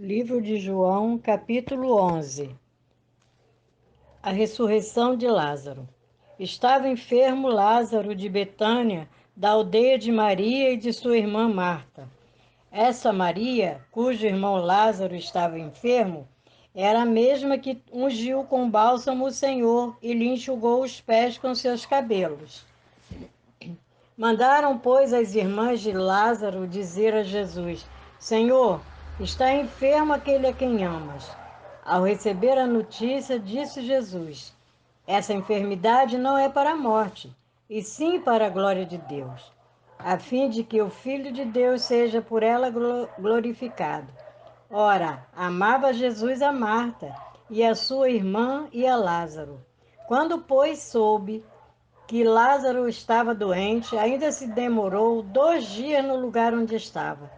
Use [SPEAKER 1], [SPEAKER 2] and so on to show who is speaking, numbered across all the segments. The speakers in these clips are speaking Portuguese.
[SPEAKER 1] Livro de João, capítulo 11. A ressurreição de Lázaro. Estava enfermo Lázaro de Betânia, da aldeia de Maria e de sua irmã Marta. Essa Maria, cujo irmão Lázaro estava enfermo, era a mesma que ungiu com bálsamo o Senhor e lhe enxugou os pés com seus cabelos. Mandaram, pois, as irmãs de Lázaro dizer a Jesus: Senhor, está enfermo aquele a quem amas. Ao receber a notícia, disse Jesus: Essa enfermidade não é para a morte, e sim para a glória de Deus, a fim de que o Filho de Deus seja por ela glorificado. Ora, amava Jesus a Marta, e a sua irmã e a Lázaro. Quando, pois, soube que Lázaro estava doente, ainda se demorou 2 dias no lugar onde estava.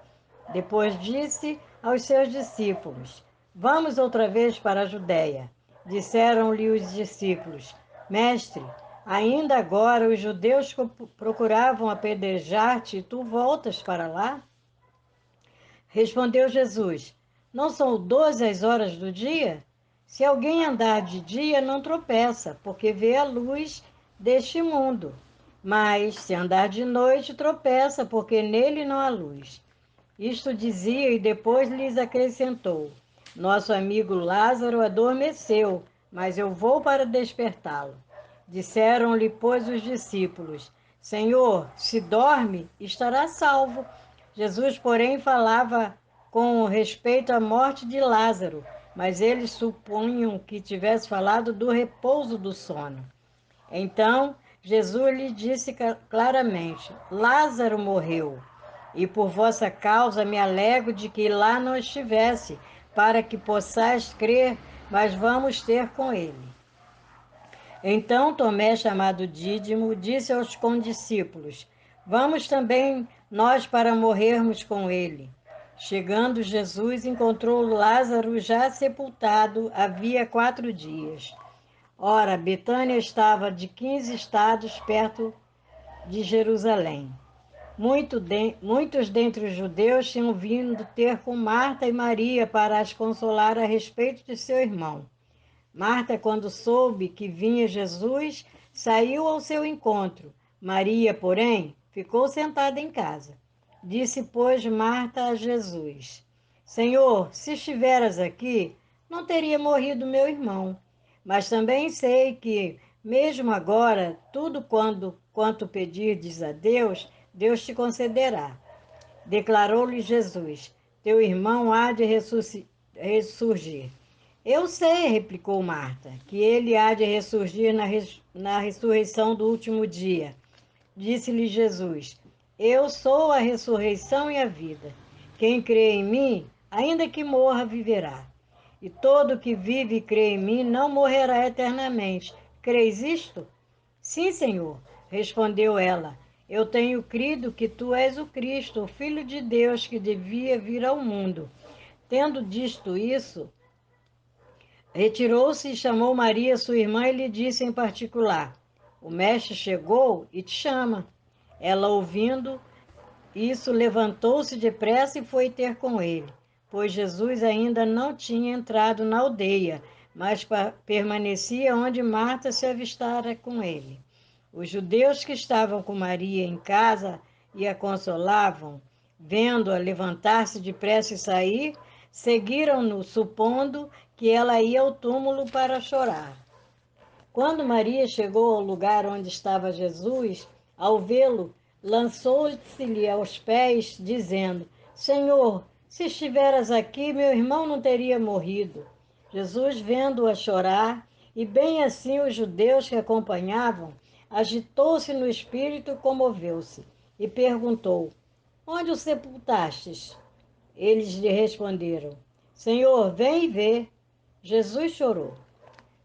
[SPEAKER 1] Depois disse aos seus discípulos: Vamos outra vez para a Judéia. Disseram-lhe os discípulos: Mestre, ainda agora os judeus procuravam apedrejar-te e tu voltas para lá? Respondeu Jesus: Não são 12 as horas do dia? Se alguém andar de dia, não tropeça, porque vê a luz deste mundo. Mas se andar de noite, tropeça, porque nele não há luz. Isto dizia e depois lhes acrescentou: Nosso amigo Lázaro adormeceu, mas eu vou para despertá-lo. Disseram-lhe, pois, os discípulos: Senhor, se dorme, estará salvo. Jesus, porém, falava com respeito à morte de Lázaro, mas eles supunham que tivesse falado do repouso do sono. Então, Jesus lhe disse claramente: Lázaro morreu, e por vossa causa me alegro de que lá não estivesse, para que possais crer, mas vamos ter com ele. Então Tomé, chamado Dídimo, disse aos condiscípulos: Vamos também nós para morrermos com ele. Chegando Jesus, encontrou Lázaro já sepultado havia 4 dias. Ora, Betânia estava de 15 estados perto de Jerusalém. Muitos dentre os judeus tinham vindo ter com Marta e Maria para as consolar a respeito de seu irmão. Marta, quando soube que vinha Jesus, saiu ao seu encontro. Maria, porém, ficou sentada em casa. Disse, pois, Marta a Jesus: Senhor, se estiveras aqui, não teria morrido meu irmão. Mas também sei que, mesmo agora, tudo quanto pedirdes a Deus, Deus te concederá. Declarou-lhe Jesus: Teu irmão há de ressurgir. Eu sei, replicou Marta, que ele há de ressurgir na ressurreição do último dia. Disse-lhe Jesus: Eu sou a ressurreição e a vida. Quem crê em mim, ainda que morra, viverá. E todo que vive e crê em mim não morrerá eternamente. Creis isto? Sim, Senhor, respondeu ela. Eu tenho crido que tu és o Cristo, o Filho de Deus, que devia vir ao mundo. Tendo dito isso, retirou-se e chamou Maria, sua irmã, e lhe disse em particular: O mestre chegou e te chama. Ela, ouvindo isso, levantou-se depressa e foi ter com ele, pois Jesus ainda não tinha entrado na aldeia, mas permanecia onde Marta se avistara com ele. Os judeus que estavam com Maria em casa e a consolavam, vendo-a levantar-se depressa e sair, seguiram-no, supondo que ela ia ao túmulo para chorar. Quando Maria chegou ao lugar onde estava Jesus, ao vê-lo, lançou-se-lhe aos pés, dizendo: Senhor, se estiveras aqui, meu irmão não teria morrido. Jesus, vendo-a chorar, e bem assim os judeus que acompanhavam, agitou-se no espírito e comoveu-se, e perguntou: Onde o sepultastes? Eles lhe responderam: Senhor, vem e vê. Jesus chorou.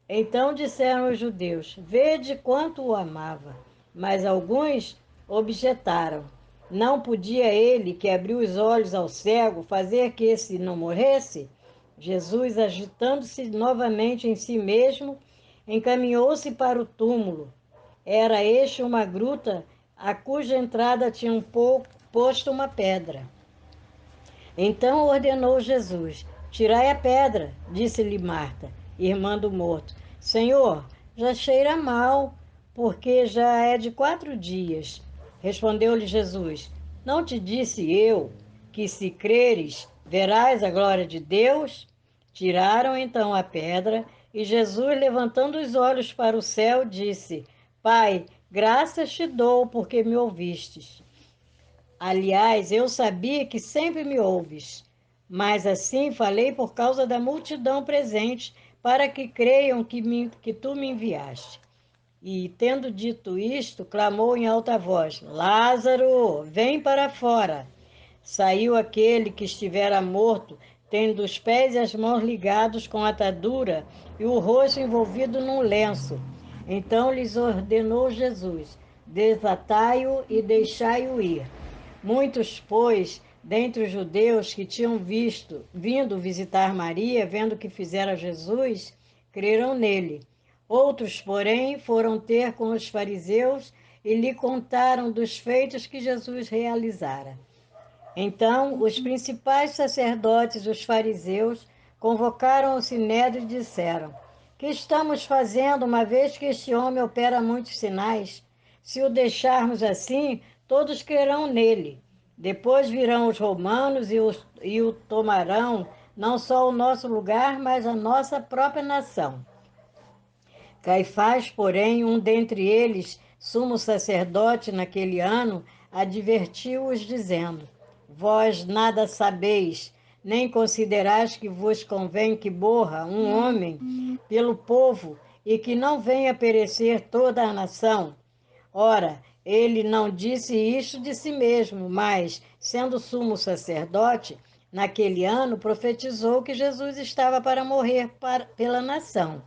[SPEAKER 1] Então disseram os judeus: Vede quanto o amava. Mas alguns objetaram: Não podia ele, que abriu os olhos ao cego, fazer que esse não morresse? Jesus, agitando-se novamente em si mesmo, encaminhou-se para o túmulo. Era este uma gruta, a cuja entrada tinha posto uma pedra. Então ordenou Jesus: Tirai a pedra, disse-lhe Marta, irmã do morto. Senhor, já cheira mal, porque já é de 4 dias. Respondeu-lhe Jesus: Não te disse eu que, se creres, verás a glória de Deus? Tiraram então a pedra, e Jesus, levantando os olhos para o céu, disse: Pai, graças te dou porque me ouvistes. Aliás, eu sabia que sempre me ouves, mas assim falei por causa da multidão presente, para que creiam que tu me enviaste. E, tendo dito isto, clamou em alta voz: Lázaro, vem para fora. Saiu aquele que estivera morto, tendo os pés e as mãos ligados com atadura e o rosto envolvido num lenço. Então lhes ordenou Jesus: Desatai-o e deixai-o ir. Muitos, pois, dentre os judeus que tinham vindo visitar Maria, vendo o que fizera Jesus, creram nele. Outros, porém, foram ter com os fariseus e lhe contaram dos feitos que Jesus realizara. Então, os principais sacerdotes, os fariseus, convocaram o sinédrio e disseram: Que estamos fazendo, uma vez que este homem opera muitos sinais? Se o deixarmos assim, todos crerão nele. Depois virão os romanos e o tomarão, não só o nosso lugar, mas a nossa própria nação. Caifás, porém, um dentre eles, sumo sacerdote naquele ano, advertiu-os, dizendo: Vós nada sabeis, nem considerais que vos convém que morra um homem pelo povo e que não venha perecer toda a nação. Ora, ele não disse isto de si mesmo, mas, sendo sumo sacerdote, naquele ano profetizou que Jesus estava para morrer pela nação.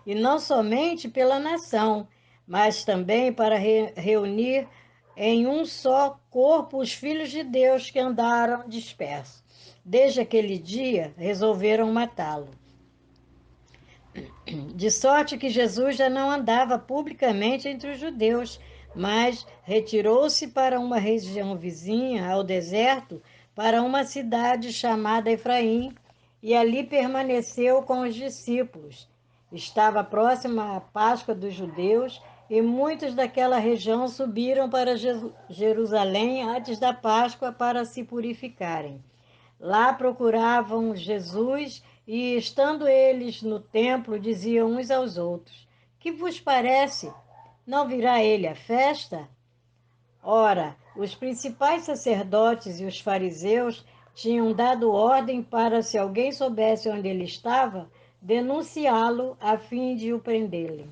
[SPEAKER 1] E não somente pela nação, mas também para reunir em um só corpo os filhos de Deus que andaram dispersos. Desde aquele dia, resolveram matá-lo. De sorte que Jesus já não andava publicamente entre os judeus, mas retirou-se para uma região vizinha ao deserto, para uma cidade chamada Efraim, e ali permaneceu com os discípulos. Estava próxima a Páscoa dos judeus, e muitos daquela região subiram para Jerusalém antes da Páscoa para se purificarem. Lá procuravam Jesus e, estando eles no templo, diziam uns aos outros: Que vos parece? Não virá ele à festa? Ora, os principais sacerdotes e os fariseus tinham dado ordem para, se alguém soubesse onde ele estava, denunciá-lo a fim de o prenderem.